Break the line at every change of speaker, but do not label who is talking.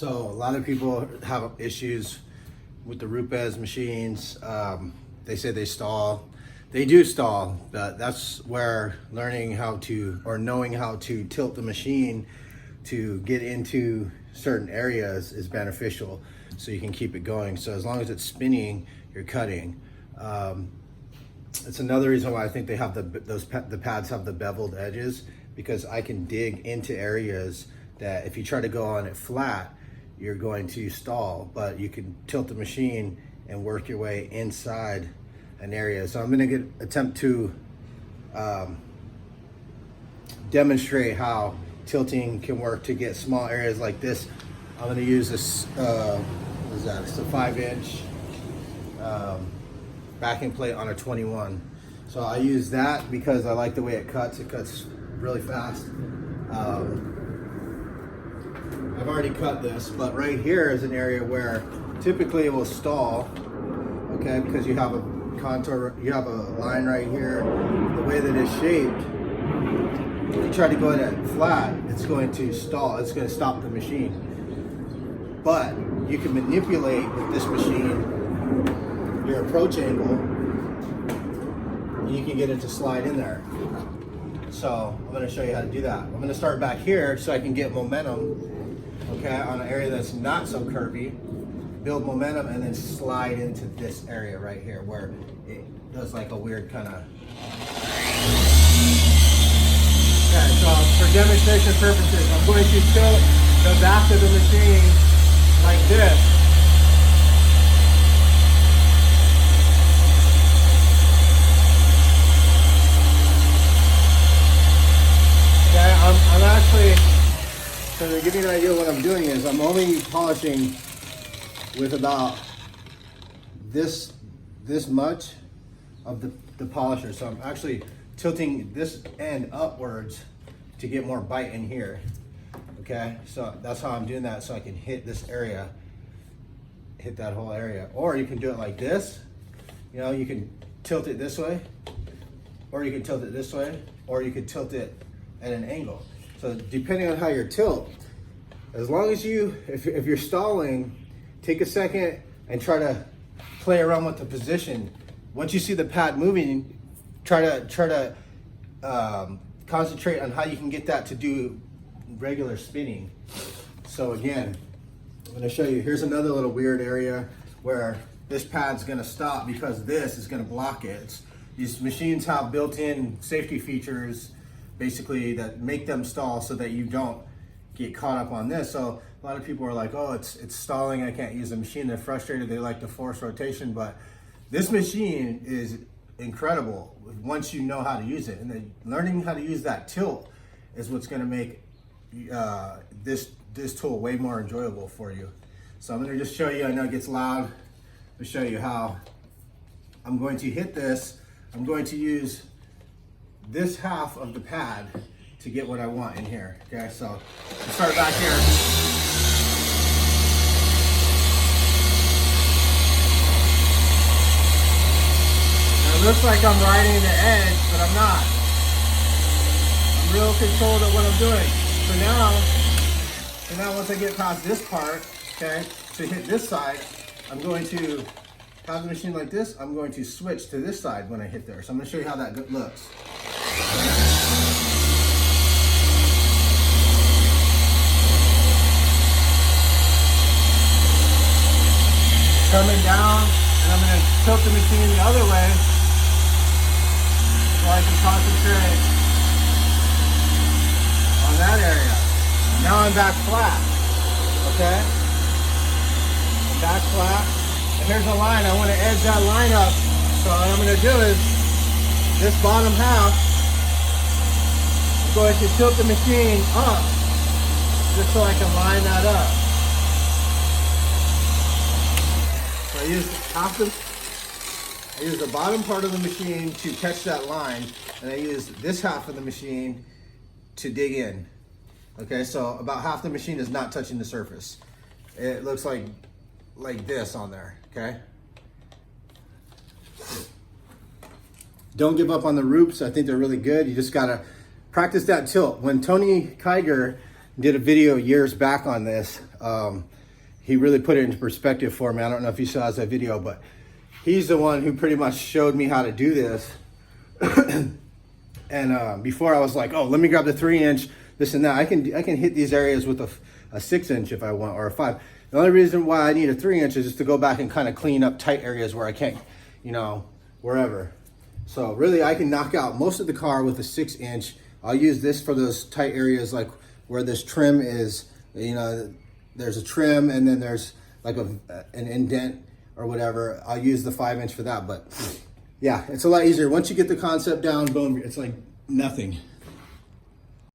So a lot of people have issues with the Rupes machines. They say they stall. They do stall, but that's where learning how to, or knowing how to tilt the machine to get into certain areas is beneficial, so you can keep it going. So as long as it's spinning, you're cutting. It's another reason why I think they have the pads have the beveled edges, because I can dig into areas that if you try to go on it flat, you're going to stall, but you can tilt the machine and work your way inside an area. So I'm going to attempt to demonstrate how tilting can work to get small areas like this. I'm going to use this, what is that? It's a 5-inch backing plate on a 21. So I use that because I like the way it cuts. It cuts really fast. I've already cut this, but right here is an area where typically it will stall, okay, because you have a contour, you have a line right here. The way that it's shaped, if you try to go at it flat, it's going to stall, it's going to stop the machine. But you can manipulate with this machine your approach angle, and you can get it to slide in there. So I'm going to show you how to do that. I'm going to start back here so I can get momentum, okay, on an area that's not so curvy, build momentum, and then slide into this area right here where it does like a weird kind of. Okay, so for demonstration purposes, I'm going to tilt the back of the machine like this. Okay, I'm actually, so to give you an idea of what I'm doing is I'm only polishing with about this much of the polisher. So I'm actually tilting this end upwards to get more bite in here. Okay, so that's how I'm doing that, so I can hit this area, hit that whole area. Or you can do it like this. You know, you can tilt it this way, or you can tilt it this way, or you could tilt it at an angle. So depending on how you're tilt, as long as you, if you're stalling, take a second and try to play around with the position. Once you see the pad moving, try to concentrate on how you can get that to do regular spinning. So again, I'm going to show you. Here's another little weird area where this pad's going to stop because this is going to block it. These machines have built-in safety features, basically, that make them stall so that you don't get caught up on this. So a lot of people are like, oh, it's stalling, I can't use the machine. They're frustrated, they like to force rotation, but this machine is incredible once you know how to use it. And then learning how to use that tilt is what's gonna make this tool way more enjoyable for you. So I'm gonna just show you, I know it gets loud, to show you how I'm going to hit this. I'm going to use this half of the pad to get what I want in here. Okay, so let's start back here. Now it looks like I'm riding the edge, but I'm not. I'm real controlled at what I'm doing. So now once I get past this part, okay, to hit this side, I'm going to have the machine like this. I'm going to switch to this side when I hit there. So I'm going to show you how that looks. Coming down, and I'm going to tilt the machine the other way so I can concentrate on that area. Now I'm back flat, okay? I'm back flat, and here's a line. I want to edge that line up, so what I'm going to do is this bottom half, I'm going to tilt the machine up just so I can line that up. I use the bottom part of the machine to catch that line, and I use this half of the machine to dig in. Okay, so about half the machine is not touching the surface. It looks like this on there, okay? Don't give up on the Rupes. I think they're really good. You just gotta practice that tilt. When Tony Kiger did a video years back on this. He really put it into perspective for me. I don't know if you saw that video, but he's the one who pretty much showed me how to do this. And before I was like, oh, let me grab the 3-inch, this and that. I can hit these areas with a 6-inch if I want, or a 5. The only reason why I need a 3-inch is just to go back and kind of clean up tight areas where I can't, you know, wherever. So really I can knock out most of the car with a 6-inch. I'll use this for those tight areas like where this trim is, you know, there's a trim and then there's like an indent or whatever. I'll use the 5-inch for that, but yeah, it's a lot easier. Once you get the concept down, boom, it's like nothing.